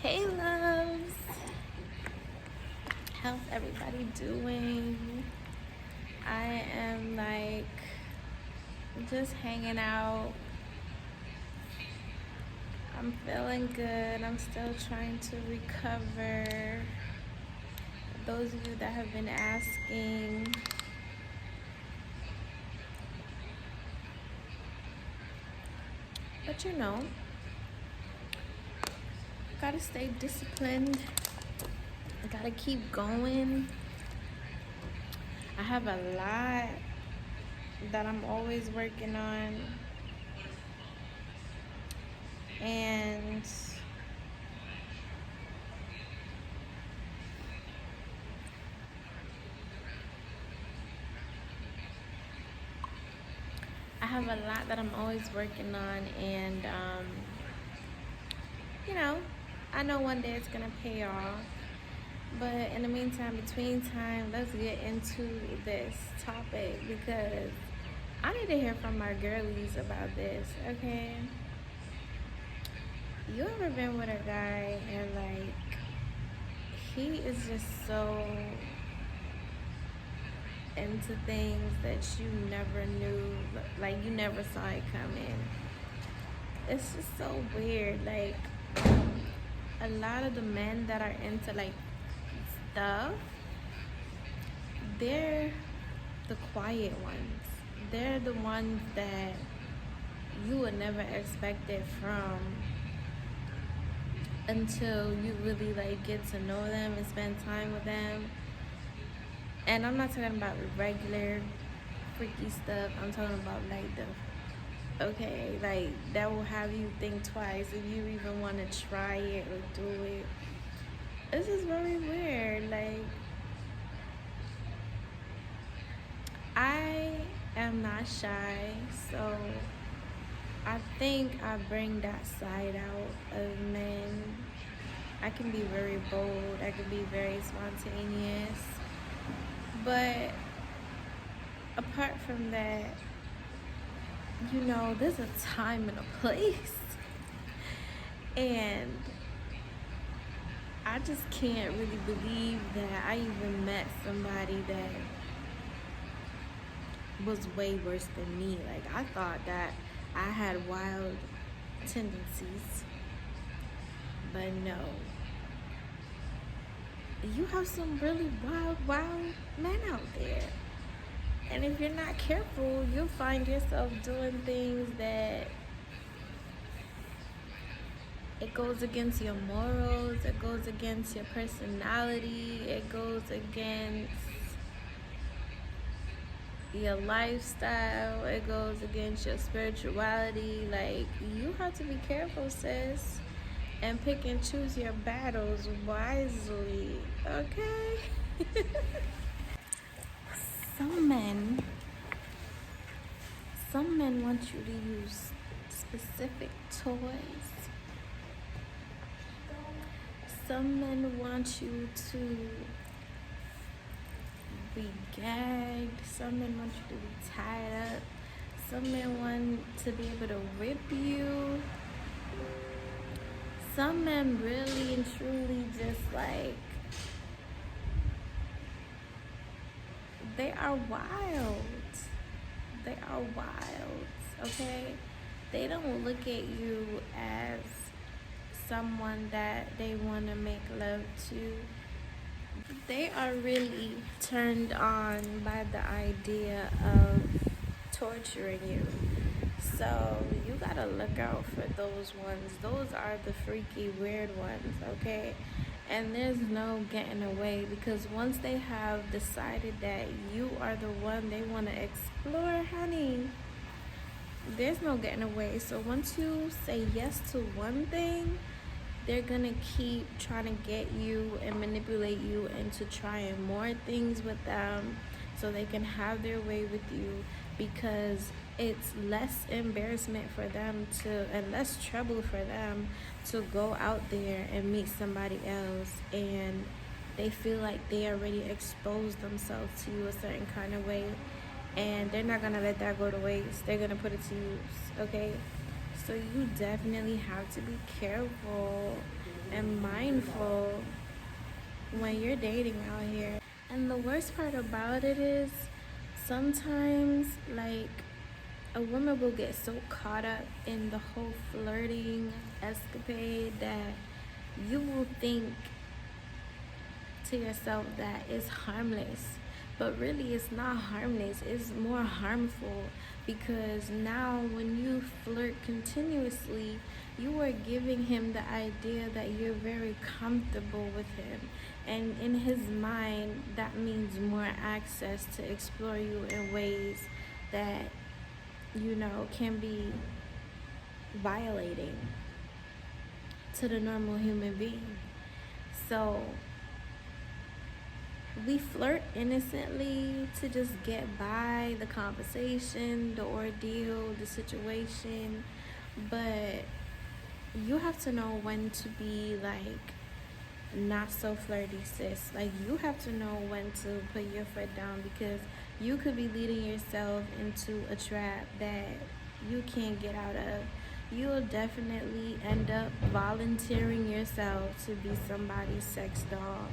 Hey loves, how's everybody doing? I am just hanging out. I'm feeling good. I'm still trying to recover. Those of you that have been asking, but gotta stay disciplined. I gotta keep going. I have a lot that I'm always working on, and I have a lot that I'm always working on, and I know one day it's gonna pay off. But in the meantime, between time, let's get into this topic because I need to hear from my girlies about this, okay? You ever been with a guy and he is just so into things that you never knew, like you never saw it coming? It's just so weird. A lot of the men that are into stuff, they're the quiet ones. They're the ones that you would never expect it from until you really get to know them and spend time with them. And I'm not talking about regular freaky stuff. I'm talking about that will have you think twice if you even want to try it or do it. This is very weird. I am not shy, so I think I bring that side out of men. I can be very bold. I can be very spontaneous. But apart from that, there's a time and a place. And I just can't really believe that I even met somebody that was way worse than me. I thought that I had wild tendencies, but no. You have some really wild men out there. And if you're not careful, you'll find yourself doing things that it goes against your morals, it goes against your personality, it goes against your lifestyle, it goes against your spirituality. You have to be careful, sis, and pick and choose your battles wisely, okay? Some men want you to use specific toys. Some men want you to be gagged. Some men want you to be tied up. Some men want to be able to whip you. Some men really and truly just they are wild. They are wild, okay? They don't look at you as someone that they want to make love to. They are really turned on by the idea of torturing you. So you gotta look out for those ones. Those are the freaky, weird ones, okay? And there's no getting away, because once they have decided that you are the one they want to explore, honey, there's no getting away. So once you say yes to one thing, they're gonna keep trying to get you and manipulate you into trying more things with them so they can have their way with you, because it's less embarrassment for them and less trouble for them to go out there and meet somebody else, and they feel like they already exposed themselves to you a certain kind of way, and they're not gonna let that go to waste. They're gonna put it to use, okay? So you definitely have to be careful and mindful when you're dating out here. And the worst part about it is sometimes, like, a woman will get so caught up in the whole flirting escapade that you will think to yourself that it's harmless, but really it's not harmless. It's more harmful, because now when you flirt continuously, you are giving him the idea that you're very comfortable with him, and in his mind that means more access to explore you in ways that, you know, can be violating to the normal human being. So we flirt innocently to just get by the conversation, the ordeal, the situation, but you have to know when to be like not so flirty, sis. Like, you have to know when to put your foot down, because you could be leading yourself into a trap that you can't get out of. You'll definitely end up volunteering yourself to be somebody's sex doll,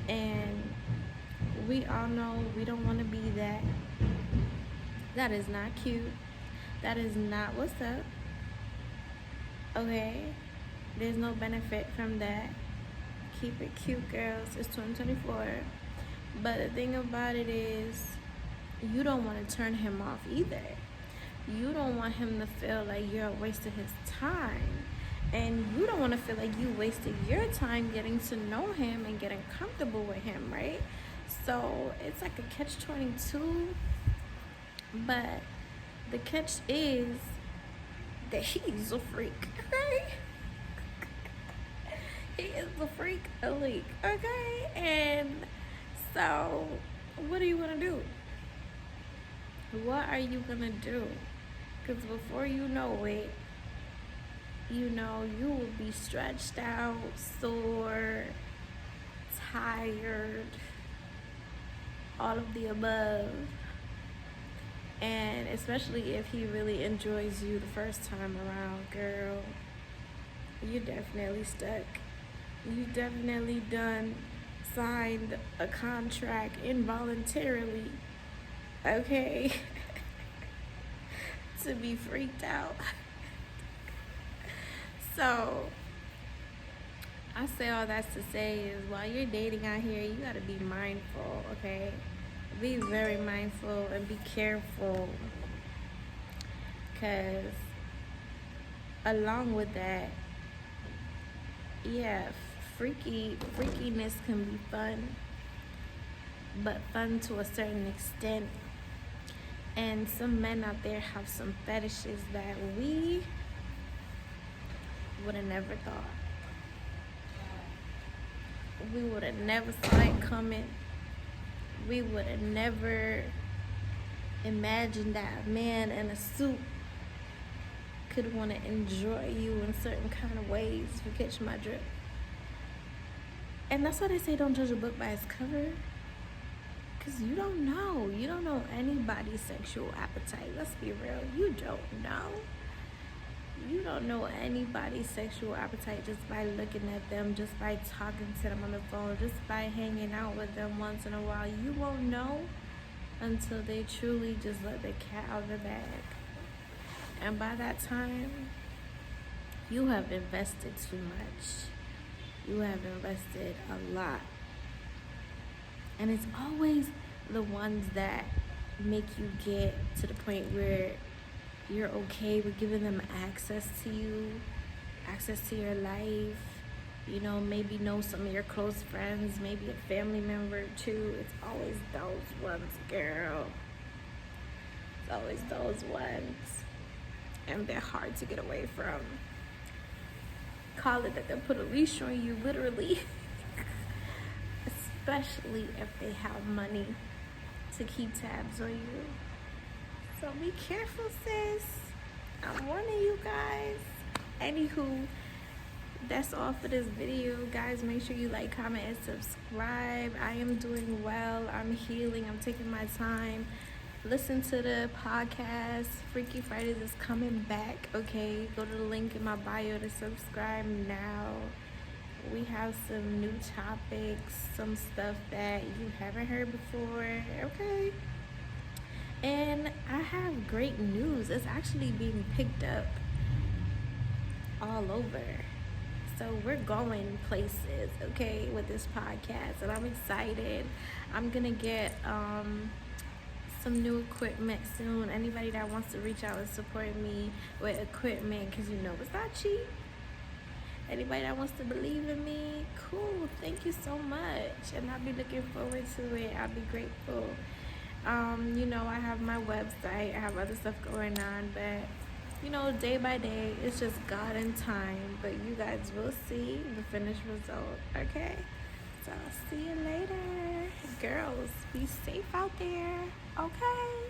and we all know we don't want to be that. That is not cute. That is not what's up. Okay? There's no benefit from that. Keep it cute, girls. It's 2024. But the thing about it is, you don't want to turn him off either. You don't want him to feel like you're a waste of his time. And you don't want to feel like you wasted your time getting to know him and getting comfortable with him, right? So it's like a catch-22. But the catch is that he's a freak, okay? He is the freak elite, okay? And so what are you gonna do? What are you gonna do? Because before you know it, you know, you will be stretched out, sore, tired, all of the above. And especially if he really enjoys you the first time around, girl, you're definitely stuck. You definitely done signed a contract involuntarily, okay? To be freaked out. So I say all that to say is, while you're dating out here, you gotta be mindful, okay? Be very mindful and be careful, because along with that, yeah, freakiness can be fun, but fun to a certain extent. And some men out there have some fetishes that we would have never thought. We would have never saw it coming. We would have never imagined that a man in a suit could want to enjoy you in certain kind of ways. If you catch my drift. And that's why they say don't judge a book by its cover. Because you don't know. You don't know anybody's sexual appetite. Let's be real. You don't know. You don't know anybody's sexual appetite just by looking at them, just by talking to them on the phone, just by hanging out with them once in a while. You won't know until they truly just let the cat out of the bag. And by that time, you have invested too much. You have invested a lot. And it's always the ones that make you get to the point where you're okay with giving them access to you, access to your life, you know, maybe know some of your close friends, maybe a family member too. It's always those ones, girl. It's always those ones. And they're hard to get away from. Call it that they'll put a leash on you, literally. Especially if they have money to keep tabs on you. So be careful, sis. I'm warning you guys. Anywho, that's all for this video. Guys, make sure you like, comment, and subscribe. I am doing well. I'm healing. I'm taking my time. Listen to the podcast. Freaky Fridays is coming back, okay? Go to the link in my bio to subscribe now. We have some new topics, some stuff that you haven't heard before, okay? And I have great news. It's actually being picked up all over. So we're going places, okay, with this podcast, and I'm excited. I'm gonna get some new equipment soon. Anybody that wants to reach out and support me with equipment, because you know it's not cheap. Anybody that wants to believe in me, cool. Thank you so much, and I'll be looking forward to it. I'll be grateful. I have my website. I have other stuff going on, but day by day, it's just God in time. But you guys will see the finished result, okay? So I'll see you later. Girls, be safe out there, okay?